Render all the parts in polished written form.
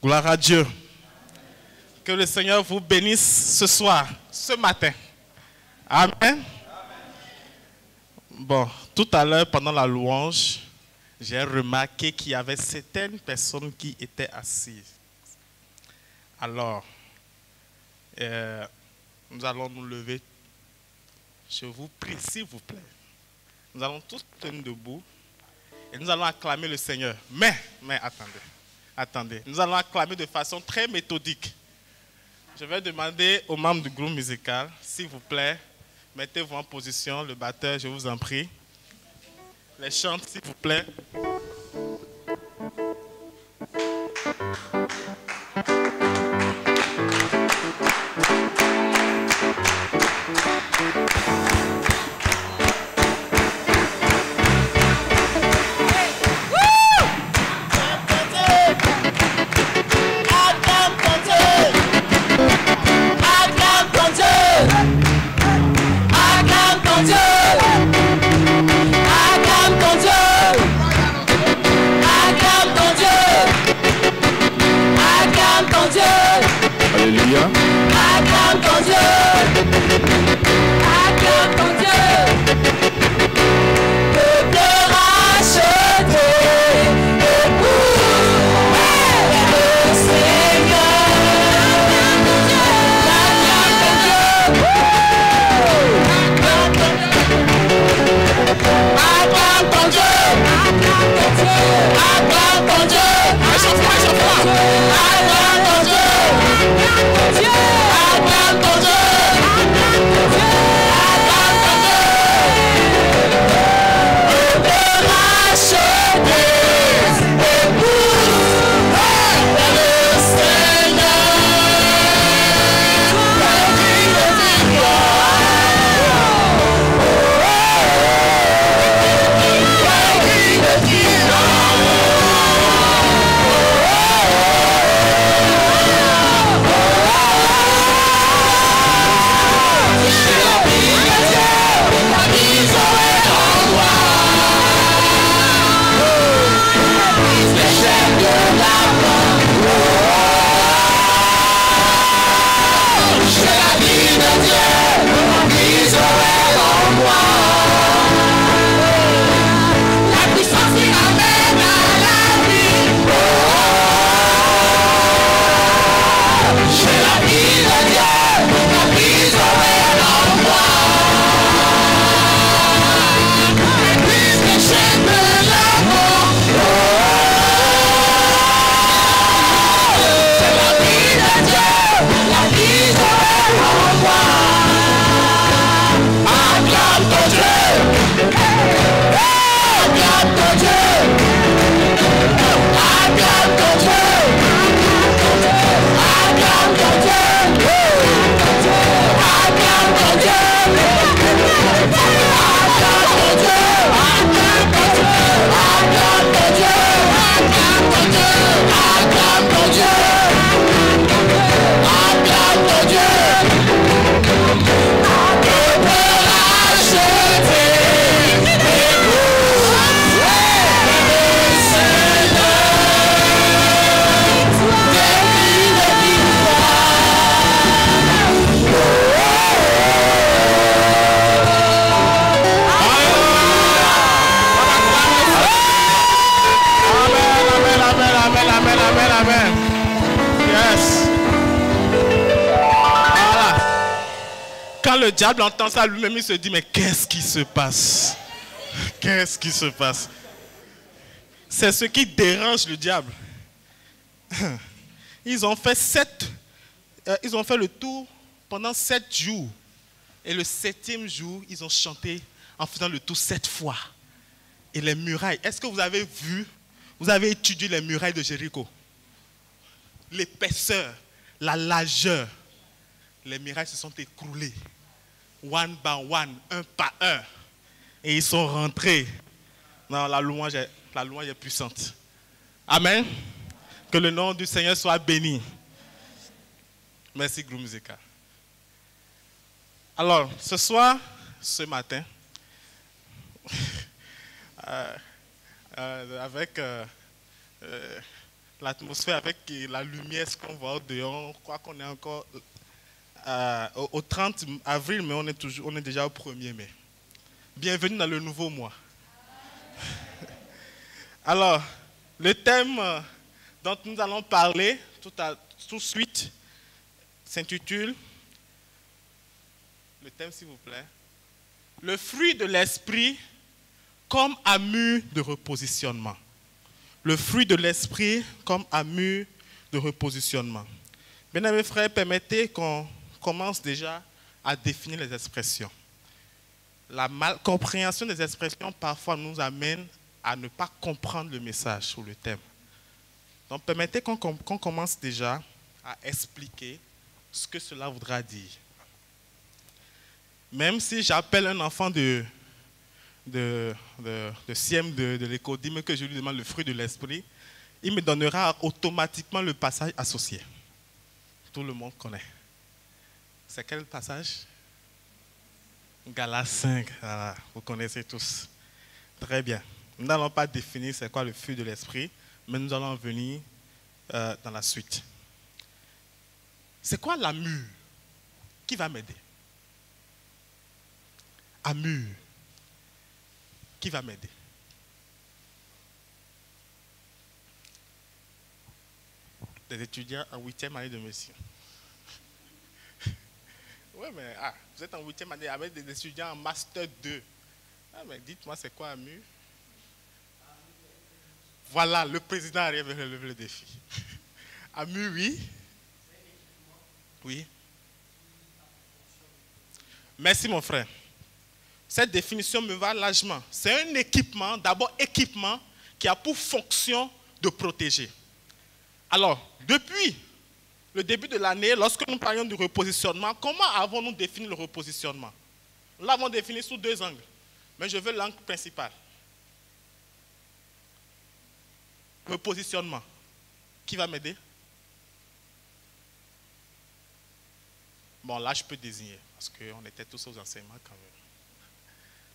Gloire à Dieu. Que le Seigneur vous bénisse ce soir, ce matin. Amen. Bon, tout à l'heure, pendant la louange, j'ai remarqué qu'il y avait certaines personnes qui étaient assises. Alors, nous allons nous lever. Je vous prie, s'il vous plaît. Nous allons tous tenir debout et nous allons acclamer le Seigneur. Mais attendez. Nous allons acclamer de façon très méthodique. Je vais demander aux membres du groupe musical, s'il vous plaît, mettez-vous en position, le batteur, je vous en prie. Les chantes, s'il vous plaît. Alléluia. Acclame ton Dieu. Acclame ton Dieu. Peuple racheté, époux, le Seigneur. Acclame ton Dieu. Acclame ton Dieu. Acclame ton Dieu. Acclame ton Dieu. Dieu, acclame ton Dieu. Acclame ton Dieu. Peuple racheté, époux, le Seigneur. La vie de Le diable entend ça, lui-même il se dit, mais qu'est-ce qui se passe? Qu'est-ce qui se passe? C'est ce qui dérange le diable. Ils ont fait le tour pendant 7 jours. Et le 7e jour, ils ont chanté en faisant le tour 7 fois. Et les murailles, est-ce que vous avez vu, vous avez étudié les murailles de Jéricho? L'épaisseur, la largeur, les murailles se sont écroulées. One by one, un par un. Et ils sont rentrés. Non, la louange est puissante. Amen. Que le nom du Seigneur soit béni. Merci, groupe musical. Alors, ce soir, ce matin, avec l'atmosphère avec la lumière, ce qu'on voit au dehors. On croit qu'on est encore au 30 avril, mais on est déjà au 1er mai. Bienvenue dans le nouveau mois. Alors, le thème dont nous allons parler tout de suite s'intitule, le thème s'il vous plaît, le fruit de l'esprit comme amur de repositionnement. Le fruit de l'esprit comme amur de repositionnement. Bien-aimés frères, permettez qu'on commence déjà à définir les expressions. La malcompréhension des expressions parfois nous amène à ne pas comprendre le message ou le thème. Donc permettez qu'on commence déjà à expliquer ce que cela voudra dire. Même si j'appelle un enfant de SIEM de l'école, que je lui demande le fruit de l'esprit, il me donnera automatiquement le passage associé. Tout le monde connaît. C'est quel passage? Galates 5, voilà, vous connaissez tous. Très bien. Nous n'allons pas définir c'est quoi le fruit de l'esprit, mais nous allons venir dans la suite. C'est quoi l'amur? Qui va m'aider? Amur. Qui va m'aider? Des étudiants en 8e année de médecine. Oui, mais vous êtes en 8e année avec des étudiants en Master 2. Mais dites-moi, c'est quoi AMU? Voilà, le président arrive à relever le défi. AMU, oui. Oui. Merci, mon frère. Cette définition me va largement. C'est un équipement, d'abord équipement, qui a pour fonction de protéger. Alors, depuis le début de l'année, lorsque nous parlions du repositionnement, comment avons-nous défini le repositionnement? Nous l'avons défini sous 2 angles, mais je veux l'angle principal. Repositionnement. Qui va m'aider? Bon, là, je peux désigner, parce qu'on était tous aux enseignements quand même.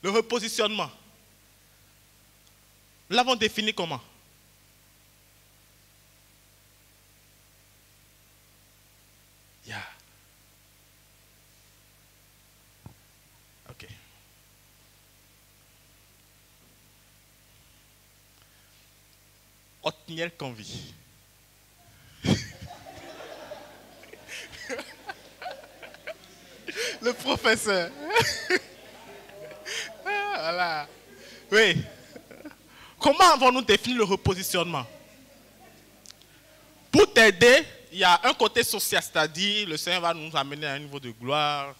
Le repositionnement. Nous l'avons défini comment? Yeah. OK. Othniel Convie. Le professeur. Voilà. Oui. Comment avons-nous défini le repositionnement? Pour t'aider, il y a un côté social, c'est-à-dire le Seigneur va nous amener à un niveau de gloire.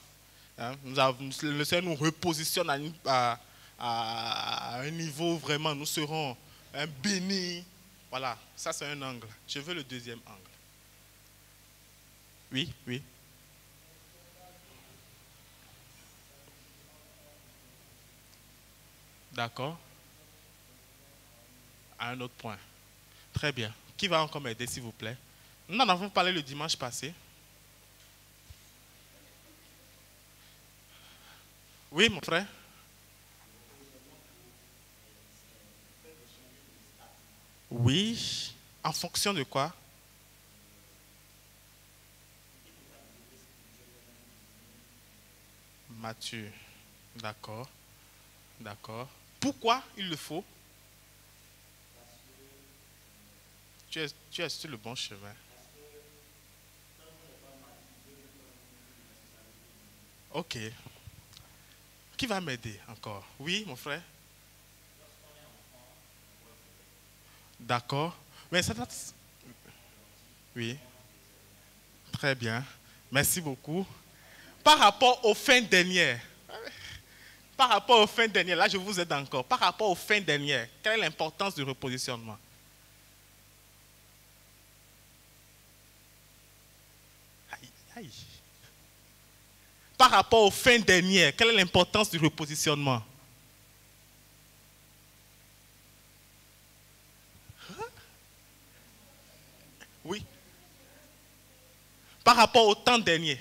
Hein, le Seigneur nous repositionne à un niveau vraiment, nous serons bénis. Voilà, ça c'est un angle. Je veux le deuxième angle. Oui, oui. D'accord. À un autre point. Très bien. Qui va encore m'aider, s'il vous plaît? Nous en avons parlé le dimanche passé. Oui, mon frère. Oui. En fonction de quoi? Matthieu. D'accord. D'accord. Pourquoi il le faut? Tu es sur le bon chemin. Ok. Qui va m'aider encore? Oui, mon frère? D'accord. Mais ça doit... Oui. Très bien. Merci beaucoup. Par rapport aux fins dernières, là je vous aide encore. Par rapport aux fins dernières, quelle est l'importance du repositionnement? Aïe, aïe. Par rapport aux fins dernières, quelle est l'importance du repositionnement? Oui. Par rapport au temps dernier.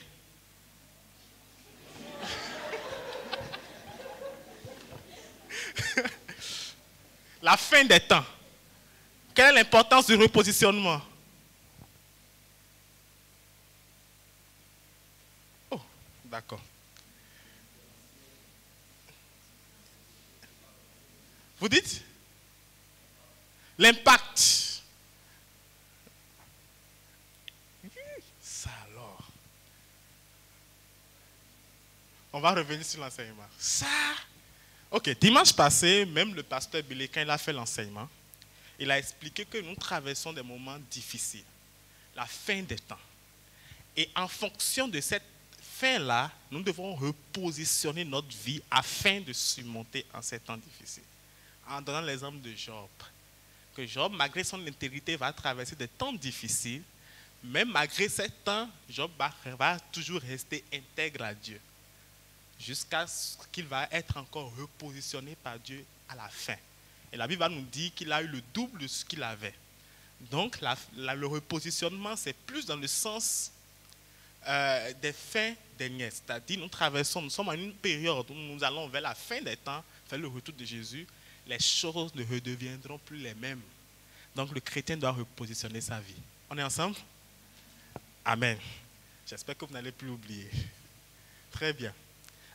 La fin des temps. Quelle est l'importance du repositionnement? Oh, d'accord. Vous dites? L'impact. Ça alors. On va revenir sur l'enseignement. Ça. Ok, dimanche passé, même le pasteur Billy, quand il a fait l'enseignement, il a expliqué que nous traversons des moments difficiles, la fin des temps. Et en fonction de cette fin-là, nous devons repositionner notre vie afin de surmonter en ces temps difficiles. En donnant l'exemple de Job, que Job, malgré son intégrité, va traverser des temps difficiles, mais malgré ces temps, Job va toujours rester intègre à Dieu, jusqu'à ce qu'il va être encore repositionné par Dieu à la fin. Et la Bible va nous dire qu'il a eu le double de ce qu'il avait. Donc, le repositionnement, c'est plus dans le sens des fins dernières. C'est-à-dire, nous sommes en une période où nous allons vers la fin des temps, vers le retour de Jésus. Les choses ne redeviendront plus les mêmes. Donc, le chrétien doit repositionner sa vie. On est ensemble? Amen. J'espère que vous n'allez plus oublier. Très bien.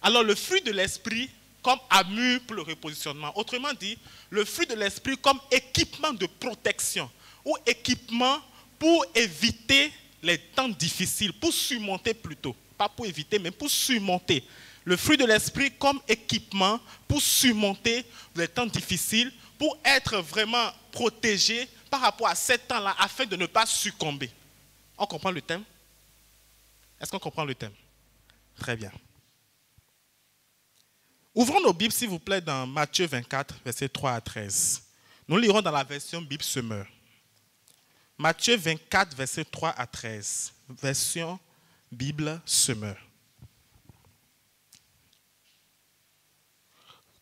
Alors, le fruit de l'esprit comme armure pour le repositionnement. Autrement dit, le fruit de l'esprit comme équipement de protection ou équipement pour éviter les temps difficiles, pour surmonter plutôt. Pas pour éviter, mais pour surmonter. Le fruit de l'esprit comme équipement pour surmonter les temps difficiles, pour être vraiment protégé par rapport à ces temps-là, afin de ne pas succomber. On comprend le thème? Est-ce qu'on comprend le thème? Très bien. Ouvrons nos Bibles, s'il vous plaît, dans Matthieu 24, versets 3 à 13. Nous lirons dans la version Bible Semeur. Matthieu 24, versets 3 à 13. Version Bible Semeur.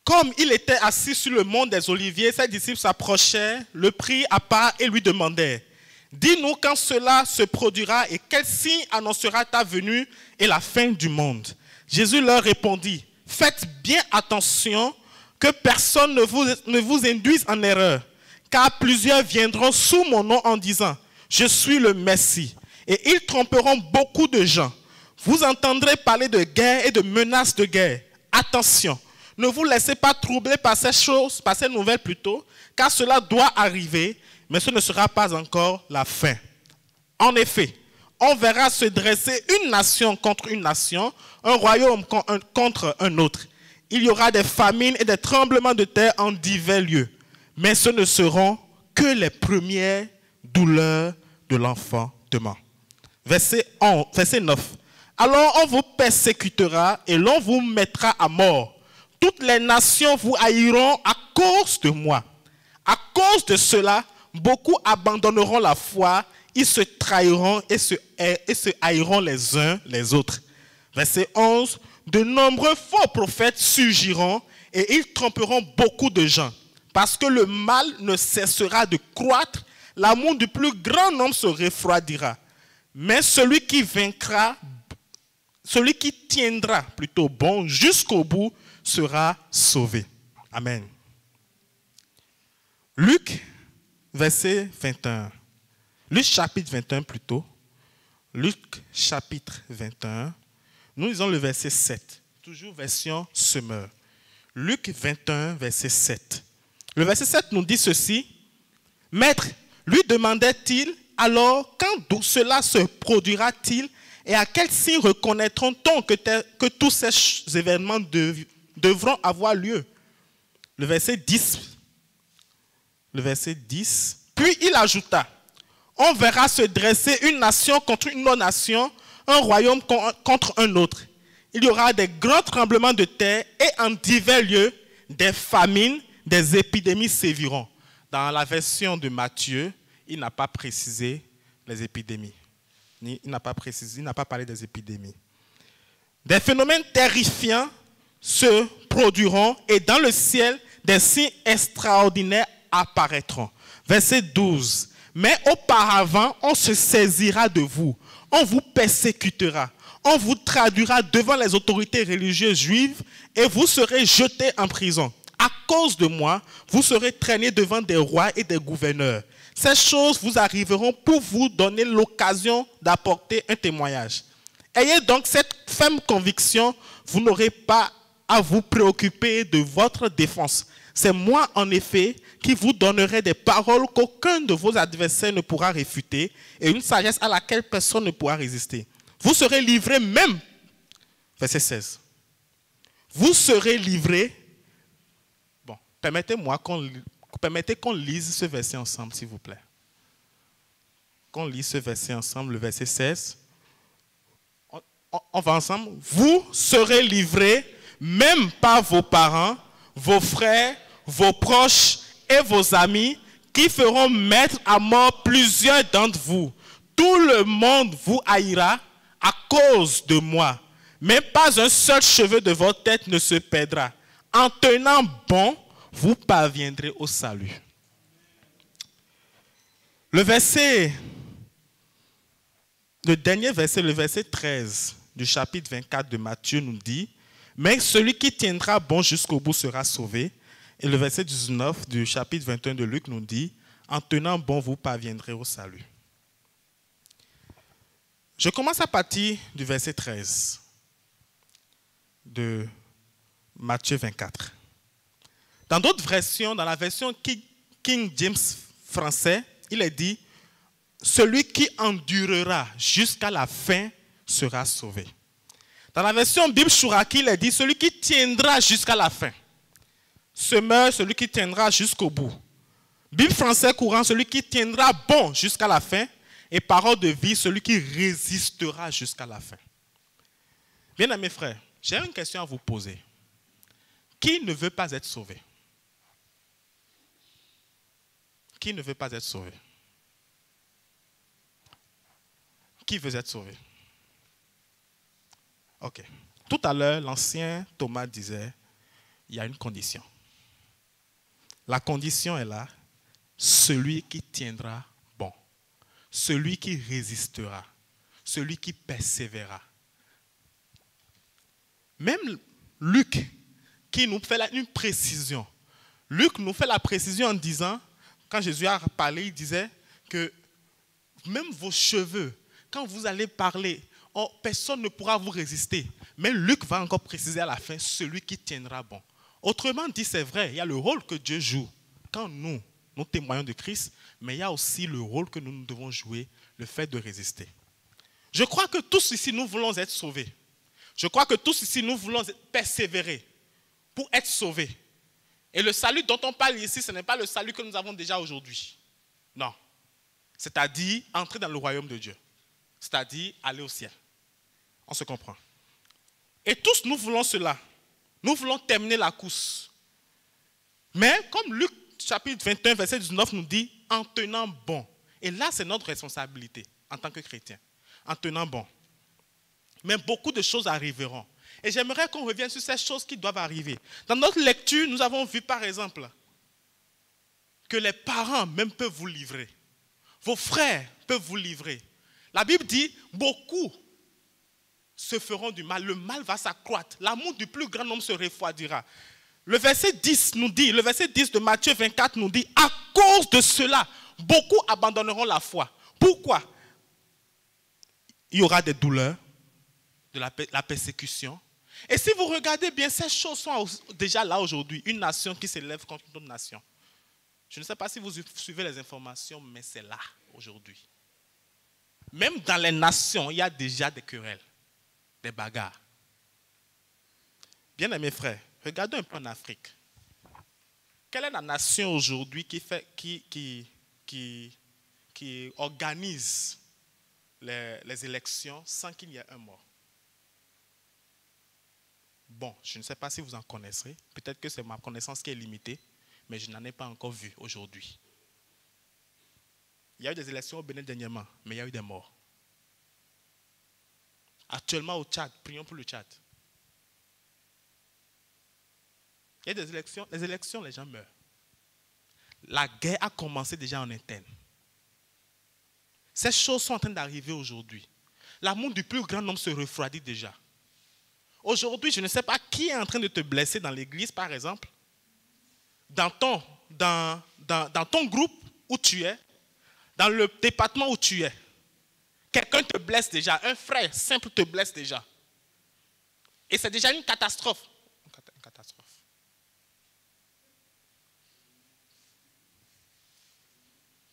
Comme il était assis sur le mont des Oliviers, ses disciples s'approchaient, le prirent à part et lui demandèrent: dis-nous quand cela se produira et quel signe annoncera ta venue et la fin du monde. Jésus leur répondit: faites bien attention que personne ne vous induise en erreur, car plusieurs viendront sous mon nom en disant: je suis le Messie, et ils tromperont beaucoup de gens. Vous entendrez parler de guerre et de menaces de guerre. Attention, ne vous laissez pas troubler par ces choses, par ces nouvelles plutôt, car cela doit arriver, mais ce ne sera pas encore la fin. En effet, on verra se dresser une nation contre une nation, un royaume contre un autre. Il y aura des famines et des tremblements de terre en divers lieux, mais ce ne seront que les premières douleurs de l'enfantement. Verset 9. Alors on vous persécutera et l'on vous mettra à mort. Toutes les nations vous haïront à cause de moi. À cause de cela, beaucoup abandonneront la foi, ils se trahiront et se haïront les uns les autres. Verset 11. De nombreux faux prophètes surgiront et ils tromperont beaucoup de gens. Parce que le mal ne cessera de croître, l'amour du plus grand nombre se refroidira. Mais celui qui vaincra, celui qui tiendra plutôt bon jusqu'au bout, sera sauvé. Amen. Luc, verset 21. Luc chapitre 21 plutôt. Luc chapitre 21. Nous lisons le verset 7. Toujours version Semeur. Luc 21, verset 7. Le verset 7 nous dit ceci. Maître, lui demandait-il, alors quand cela se produira-t-il et à quel signe reconnaîtront-on que tous ces événements devront avoir lieu? Le verset 10. Le verset 10. Puis il ajouta: on verra se dresser une nation contre une autre nation, un royaume contre un autre. Il y aura des grands tremblements de terre et en divers lieux, des famines, des épidémies séviront. Dans la version de Matthieu, il n'a pas précisé les épidémies. Il n'a pas précisé, il n'a pas parlé des épidémies. Des phénomènes terrifiants se produiront et dans le ciel, des signes extraordinaires apparaîtront. Verset 12. Mais auparavant, on se saisira de vous, on vous persécutera, on vous traduira devant les autorités religieuses juives et vous serez jetés en prison. À cause de moi, vous serez traînés devant des rois et des gouverneurs. ces choses vous arriveront pour vous donner l'occasion d'apporter un témoignage. Ayez donc cette ferme conviction, vous n'aurez pas à vous préoccuper de votre défense. C'est moi, en effet, qui vous donnerai des paroles qu'aucun de vos adversaires ne pourra réfuter et une sagesse à laquelle personne ne pourra résister. Vous serez livrés même, verset 16, vous serez livrés. Bon, permettez qu'on lise ce verset ensemble, s'il vous plaît. Qu'on lise ce verset ensemble, le verset 16. On va ensemble. Vous serez livrés même par vos parents, vos frères, vos proches et vos amis qui feront mettre à mort plusieurs d'entre vous. Tout le monde vous haïra à cause de moi. Mais pas un seul cheveu de votre tête ne se perdra. En tenant bon, vous parviendrez au salut. Le dernier verset, le verset 13 du chapitre 24 de Matthieu nous dit « Mais celui qui tiendra bon jusqu'au bout sera sauvé. » Et le verset 19 du chapitre 21 de Luc nous dit « En tenant bon, vous parviendrez au salut. » Je commence à partir du verset 13 de Matthieu 24. Dans d'autres versions, dans la version King James français, il est dit « Celui qui endurera jusqu'à la fin sera sauvé. » Dans la version Bible Chouraki, il est dit « Celui qui tiendra jusqu'à la fin. » Se meurt celui qui tiendra jusqu'au bout. Bible français courant, celui qui tiendra bon jusqu'à la fin. Et parole de vie, celui qui résistera jusqu'à la fin. Bien aimés frères, j'ai une question à vous poser. Qui ne veut pas être sauvé? Qui ne veut pas être sauvé? Qui veut être sauvé? Ok. Tout à l'heure, l'ancien Thomas disait, il y a une condition. La condition est là, celui qui tiendra bon, celui qui résistera, celui qui persévérera. Même Luc, qui nous fait une précision, Luc nous fait la précision en disant, quand Jésus a parlé, il disait que même vos cheveux, quand vous allez parler, personne ne pourra vous résister. Mais Luc va encore préciser à la fin, celui qui tiendra bon. Autrement dit, c'est vrai, il y a le rôle que Dieu joue quand nous témoignons de Christ, mais il y a aussi le rôle que nous devons jouer, le fait de résister. Je crois que tous ici, nous voulons être sauvés. Je crois que tous ici, nous voulons persévérer pour être sauvés. Et le salut dont on parle ici, ce n'est pas le salut que nous avons déjà aujourd'hui. Non. C'est-à-dire entrer dans le royaume de Dieu. C'est-à-dire aller au ciel. On se comprend. Et tous, nous voulons cela. Nous voulons terminer la course. Mais comme Luc chapitre 21, verset 19 nous dit, en tenant bon. Et là, c'est notre responsabilité en tant que chrétien. En tenant bon. Mais beaucoup de choses arriveront. Et j'aimerais qu'on revienne sur ces choses qui doivent arriver. Dans notre lecture, nous avons vu par exemple que les parents même peuvent vous livrer. Vos frères peuvent vous livrer. La Bible dit, beaucoup se feront du mal. Le mal va s'accroître. L'amour du plus grand nombre se refroidira. Le verset 10 nous dit, le verset 10 de Matthieu 24 nous dit, à cause de cela, beaucoup abandonneront la foi. Pourquoi? Il y aura des douleurs, de la persécution. Et si vous regardez bien, ces choses sont déjà là aujourd'hui. Une nation qui s'élève contre une autre nation. Je ne sais pas si vous suivez les informations, mais c'est là aujourd'hui. Même dans les nations, il y a déjà des querelles, des bagarres. Bien aimés frères, regardons un peu en Afrique. Quelle est la nation aujourd'hui qui organise les élections sans qu'il y ait un mort? Bon, je ne sais pas si vous en connaissez. Peut-être que c'est ma connaissance qui est limitée, mais je n'en ai pas encore vu aujourd'hui. Il y a eu des élections au Bénin dernièrement, mais il y a eu des morts. Actuellement au Tchad, prions pour le Tchad. Il y a des élections, les gens meurent. La guerre a commencé déjà en interne. Ces choses sont en train d'arriver aujourd'hui. L'amour du plus grand nombre se refroidit déjà. Aujourd'hui, je ne sais pas qui est en train de te blesser dans l'église, par exemple. Dans ton groupe où tu es, dans le département où tu es, quelqu'un te blesse déjà, un frère simple te blesse déjà. Et c'est déjà une catastrophe. Une catastrophe.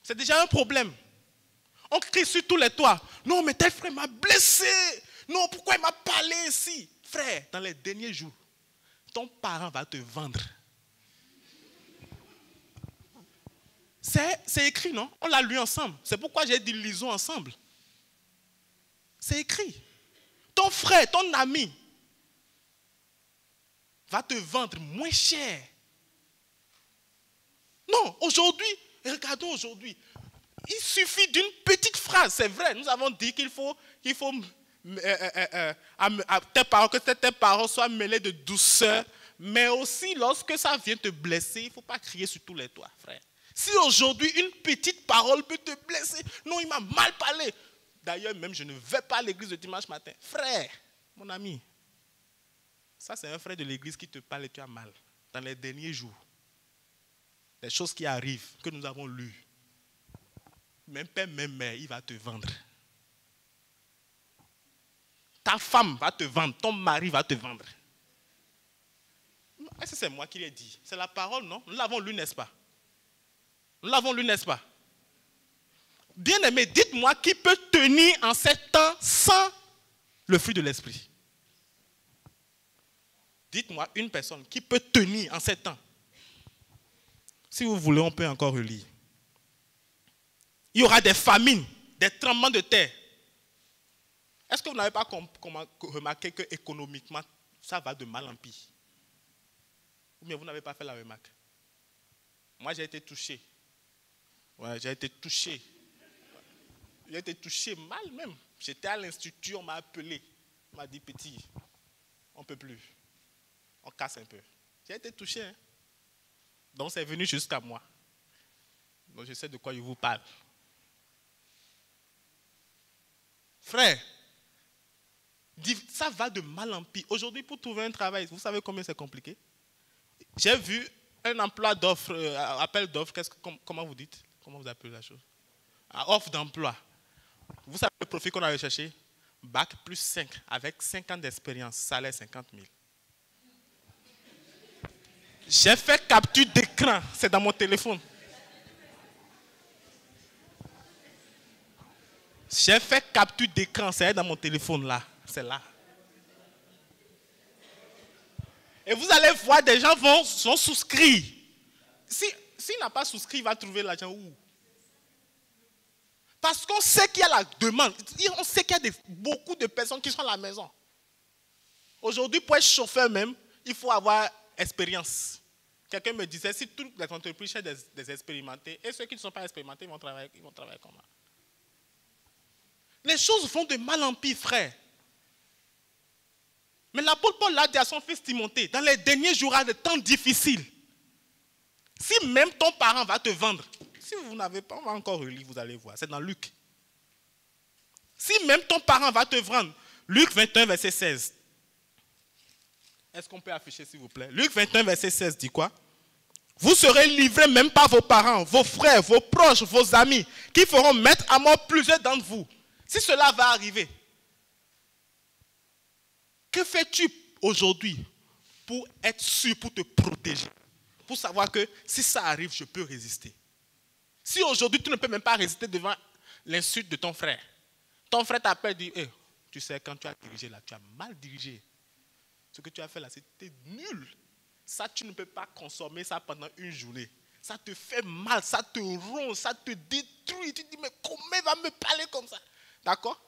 C'est déjà un problème. On crie sur tous les toits. Non, mais tel frère m'a blessé. Non, pourquoi il m'a parlé ainsi? Frère, dans les derniers jours, ton parent va te vendre. C'est écrit, non? On l'a lu ensemble. C'est pourquoi j'ai dit lisons ensemble. C'est écrit. Ton frère, ton ami va te vendre moins cher. Non, aujourd'hui, regardons aujourd'hui. Il suffit d'une petite phrase, c'est vrai. Nous avons dit qu'il faut que tes paroles soient mêlées de douceur, mais aussi lorsque ça vient te blesser, il ne faut pas crier sur tous les toits, frère. Si aujourd'hui une petite parole peut te blesser, non, il m'a mal parlé. D'ailleurs, même je ne vais pas à l'église le dimanche matin. Frère, mon ami, ça c'est un frère de l'église qui te parle et tu as mal. Dans les derniers jours, les choses qui arrivent, que nous avons lues, même père, même mère, il va te vendre. Ta femme va te vendre, ton mari va te vendre. Est-ce que c'est moi qui l'ai dit? C'est la parole, non? Nous l'avons lu, n'est-ce pas? Nous l'avons lu, n'est-ce pas? Bien-aimé, dites-moi qui peut tenir en ces temps sans le fruit de l'esprit? Dites-moi une personne qui peut tenir en ces temps. Si vous voulez, on peut encore relire. Il y aura des famines, des tremblements de terre. Est-ce que vous n'avez pas remarqué que économiquement, ça va de mal en pire? Ou bien vous n'avez pas fait la remarque? Moi, j'ai été touché. Ouais, j'ai été touché. J'ai été touché mal même. J'étais à l'institut, on m'a appelé. On m'a dit, petit, on ne peut plus. On casse un peu. J'ai été touché. Hein? Donc c'est venu jusqu'à moi. Donc je sais de quoi je vous parle. Frère, ça va de mal en pire. Aujourd'hui, pour trouver un travail, vous savez combien c'est compliqué? J'ai vu un emploi d'offre, appel d'offre, comment vous dites? Comment vous appelez la chose? Offre d'emploi. Vous savez le profil qu'on a recherché? Bac plus 5, avec 5 ans d'expérience, salaire 50 000. J'ai fait capture d'écran, c'est dans mon téléphone. J'ai fait capture d'écran, c'est dans mon téléphone là, c'est là. Et vous allez voir, des gens vont souscrire. S'il n'a pas souscrit, il va trouver l'argent où? Parce qu'on sait qu'il y a la demande. On sait qu'il y a beaucoup de personnes qui sont à la maison. Aujourd'hui, pour être chauffeur même, il faut avoir expérience. Quelqu'un me disait, si toutes les entreprises cherchent des expérimentés, et ceux qui ne sont pas expérimentés, ils vont travailler comment? Les choses vont de mal en pire, frère. Mais l'apôtre Paul l'a dit à son fils Timothée, dans les derniers jours, il y aura des temps difficiles. Si même ton parent va te vendre, si vous n'avez pas, on va encore relire, vous allez voir, c'est dans Luc. Si même ton parent va te vendre, Luc 21, verset 16. Est-ce qu'on peut afficher, s'il vous plaît? Luc 21, verset 16 dit quoi? Vous serez livrés même par vos parents, vos frères, vos proches, vos amis, qui feront mettre à mort plusieurs d'entre vous. Si cela va arriver, que fais-tu aujourd'hui pour être sûr, pour te protéger? Pour savoir que si ça arrive, je peux résister. Si aujourd'hui, tu ne peux même pas résister devant l'insulte de ton frère. Ton frère t'appelle et dit, hey, tu sais, quand tu as dirigé là, tu as mal dirigé. Ce que tu as fait là, c'était nul. Ça, tu ne peux pas consommer ça pendant une journée. Ça te fait mal, ça te ronge, ça te détruit. Tu te dis, mais comment il va me parler comme ça? D'accord?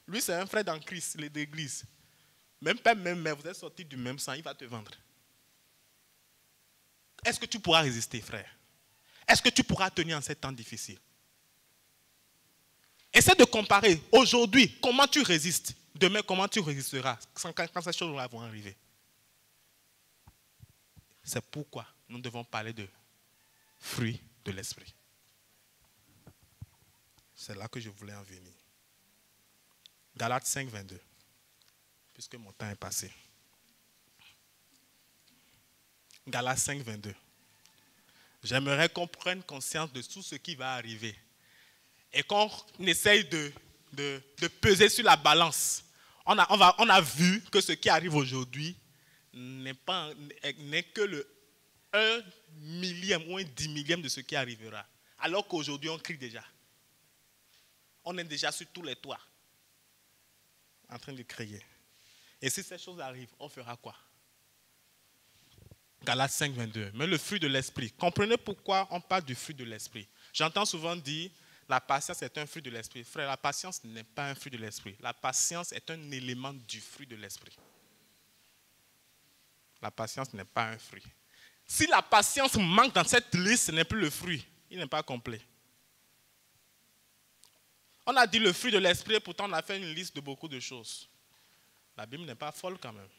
Lui, c'est un frère dans Christ, l'église. Même père, même mère, vous êtes sortis du même sang, il va te vendre. Est-ce que tu pourras résister, frère? Est-ce que tu pourras tenir en ces temps difficiles? Essaie de comparer. Aujourd'hui, comment tu résistes? Demain, comment tu résisteras quand ces choses-là vont arriver? C'est pourquoi nous devons parler de fruits de l'esprit. C'est là que je voulais en venir. Galates 5, 22. Puisque mon temps est passé. Galates 5, 22. J'aimerais qu'on prenne conscience de tout ce qui va arriver. Et quand on essaye de peser sur la balance, on a vu que ce qui arrive aujourd'hui n'est que le 1 millième ou un 10 millième de ce qui arrivera. Alors qu'aujourd'hui, on crie déjà. On est déjà sur tous les toits, en train de crier. Et si ces choses arrivent, on fera quoi? Galates 5, 22. Mais le fruit de l'esprit. Comprenez pourquoi on parle du fruit de l'esprit. J'entends souvent dire, la patience est un fruit de l'esprit. Frère, la patience n'est pas un fruit de l'esprit. La patience est un élément du fruit de l'esprit. La patience n'est pas un fruit. Si la patience manque dans cette liste, ce n'est plus le fruit. Il n'est pas complet. On a dit le fruit de l'esprit, pourtant on a fait une liste de beaucoup de choses. La Bible n'est pas folle quand même.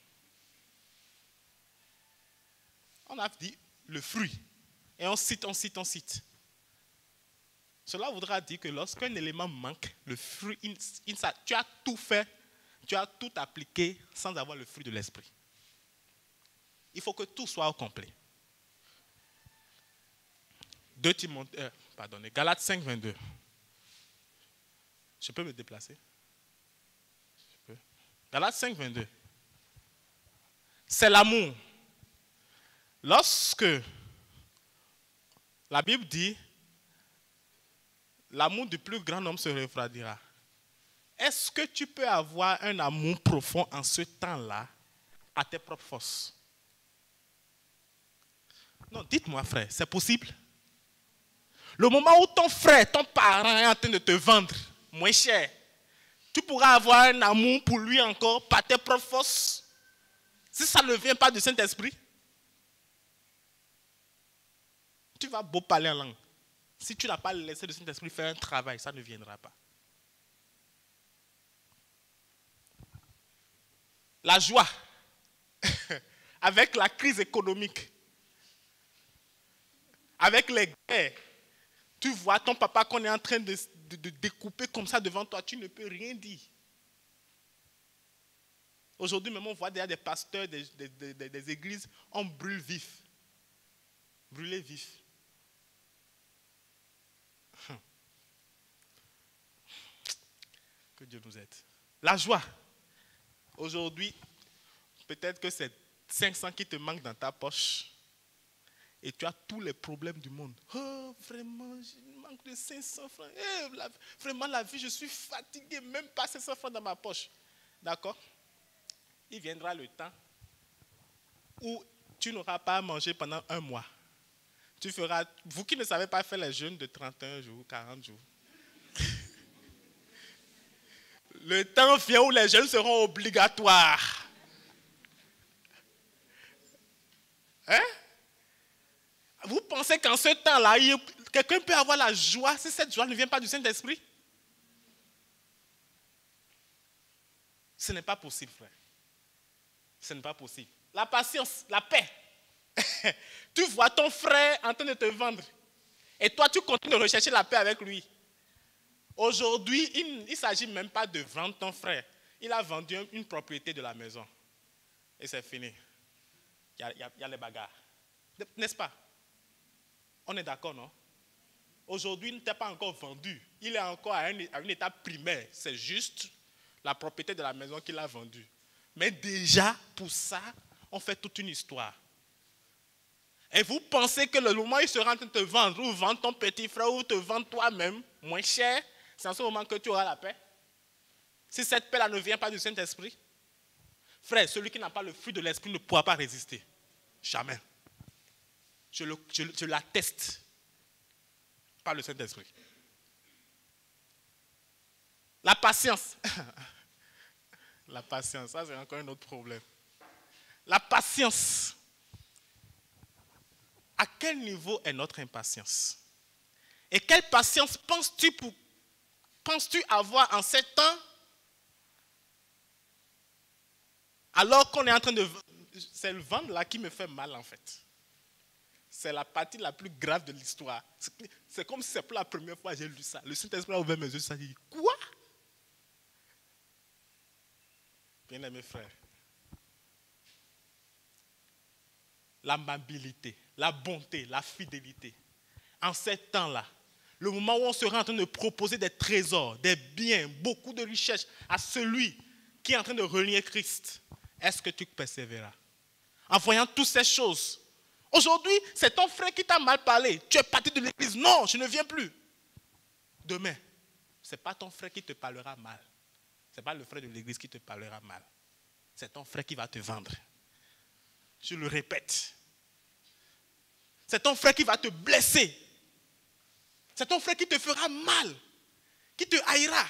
On a dit le fruit. Et on cite. Cela voudra dire que lorsqu'un élément manque, le fruit, tu as tout fait, tu as tout appliqué sans avoir le fruit de l'esprit. Il faut que tout soit au complet. Galates 5, 22. Je peux me déplacer? Je peux. Galates 5, 22. C'est l'amour. Lorsque la Bible dit, l'amour du plus grand homme se refroidira. Est-ce que tu peux avoir un amour profond en ce temps-là à tes propres forces? Non, dites-moi frère, c'est possible? Le moment où ton frère, ton parent est en train de te vendre moins cher, tu pourras avoir un amour pour lui encore par tes propres forces? Si ça ne vient pas du Saint-Esprit, tu vas beau parler en langue. Si tu n'as pas laissé le Saint-Esprit faire un travail, ça ne viendra pas. La joie, avec la crise économique, avec les guerres, tu vois ton papa qu'on est en train de découper comme ça devant toi, tu ne peux rien dire. Aujourd'hui même, on voit déjà des pasteurs des églises, on brûle vif. Brûler vif. Que Dieu nous aide. La joie. Aujourd'hui, peut-être que c'est 500 qui te manquent dans ta poche et tu as tous les problèmes du monde. Oh, vraiment, je manque de 500 francs. Vraiment, la vie, je suis fatigué, même pas 500 francs dans ma poche. D'accord? Il viendra le temps où tu n'auras pas à manger pendant un mois. Tu feras, vous qui ne savez pas faire les jeûnes de 31 jours, 40 jours, le temps vient où les jeûnes seront obligatoires. Hein? Vous pensez qu'en ce temps-là, quelqu'un peut avoir la joie si cette joie ne vient pas du Saint-Esprit? Ce n'est pas possible, frère. Ce n'est pas possible. La patience, la paix. Tu vois ton frère en train de te vendre. Et toi, tu continues de rechercher la paix avec lui. Aujourd'hui, il ne s'agit même pas de vendre ton frère. Il a vendu une propriété de la maison. Et c'est fini. Il y a les bagarres. N'est-ce pas? On est d'accord, non? Aujourd'hui, il ne t'a pas encore vendu. Il est encore à une étape primaire. C'est juste la propriété de la maison qu'il a vendue. Mais déjà, pour ça, on fait toute une histoire. Et vous pensez que le moment où il sera en train de te vendre, ou vendre ton petit frère, ou te vendre toi-même, moins cher, c'est en ce moment que tu auras la paix? Si cette paix-là ne vient pas du Saint-Esprit, frère, celui qui n'a pas le fruit de l'Esprit ne pourra pas résister. Jamais. Je l'atteste par le Saint-Esprit. La patience. La patience, ça c'est encore un autre problème. La patience. À quel niveau est notre impatience? Et quelle patience penses-tu avoir en 7 ans alors qu'on est en train de... C'est le vent là qui me fait mal en fait. C'est la partie la plus grave de l'histoire. C'est comme si c'est pour la première fois que j'ai lu ça. Le Saint-Esprit a ouvert mes yeux, ça dit, quoi? Bien-aimés frères, l'amabilité, la bonté, la fidélité. En ces temps-là, Le moment où on sera en train de proposer des trésors, des biens, beaucoup de richesses à celui qui est en train de renier Christ, est-ce que tu persévéreras? En voyant toutes ces choses. Aujourd'hui, c'est ton frère qui t'a mal parlé. Tu es parti de l'église. Non, je ne viens plus. Demain, ce n'est pas ton frère qui te parlera mal. Ce n'est pas le frère de l'église qui te parlera mal. C'est ton frère qui va te vendre. Je le répète. C'est ton frère qui va te blesser. C'est ton frère qui te fera mal, qui te haïra.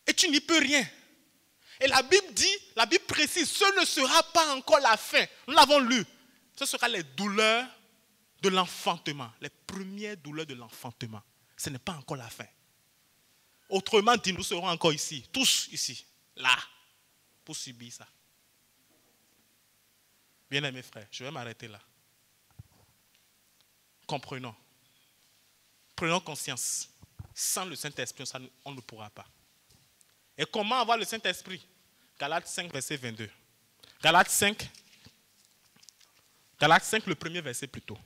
Et tu n'y peux rien. Et la Bible dit, la Bible précise, ce ne sera pas encore la fin. Nous l'avons lu. Ce sera les douleurs de l'enfantement. Les premières douleurs de l'enfantement. Ce n'est pas encore la fin. Autrement dit, nous serons encore ici, tous ici, là, pour subir ça. Bien-aimés frères, je vais m'arrêter là. Comprenons. Prenons conscience. Sans le Saint-Esprit, on ne pourra pas. Et comment avoir le Saint-Esprit? Galates 5, verset 22. Galates 5, le premier verset plutôt.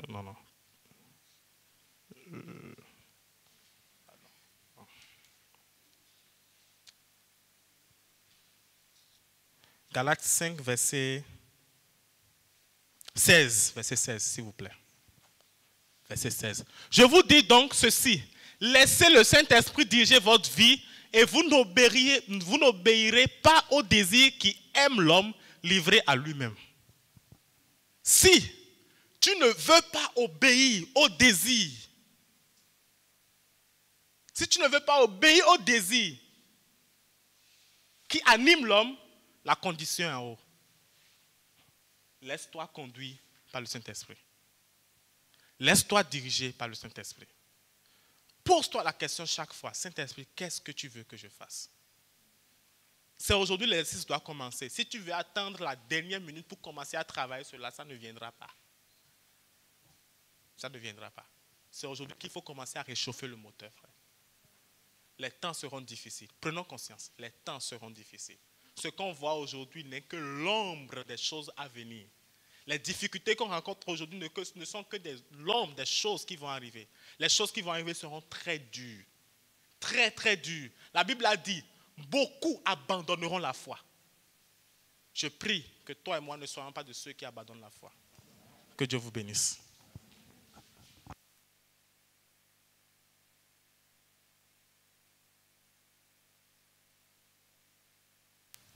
Non. Galates 5, verset 16. Verset 16, s'il vous plaît. Verset 16. Je vous dis donc ceci. Laissez le Saint-Esprit diriger votre vie et vous n'obéirez pas au désir qui aime l'homme livré à lui-même. Si tu ne veux pas obéir au désir, si tu ne veux pas obéir au désir qui anime l'homme, la condition est en haut. Laisse-toi conduire par le Saint-Esprit. Laisse-toi diriger par le Saint-Esprit. Pose-toi la question chaque fois, Saint-Esprit, qu'est-ce que tu veux que je fasse? C'est aujourd'hui l'exercice doit commencer. Si tu veux attendre la dernière minute pour commencer à travailler sur cela, ça ne viendra pas. Ça ne viendra pas. C'est aujourd'hui qu'il faut commencer à réchauffer le moteur, frère. Les temps seront difficiles. Prenons conscience, les temps seront difficiles. Ce qu'on voit aujourd'hui n'est que l'ombre des choses à venir. Les difficultés qu'on rencontre aujourd'hui ne sont que l'ombre des choses qui vont arriver. Les choses qui vont arriver seront très dures. Très, très dures. La Bible a dit, beaucoup abandonneront la foi. Je prie que toi et moi ne soyons pas de ceux qui abandonnent la foi. Que Dieu vous bénisse.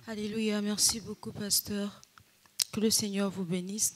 Alléluia, merci beaucoup, pasteur. Que le Seigneur vous bénisse.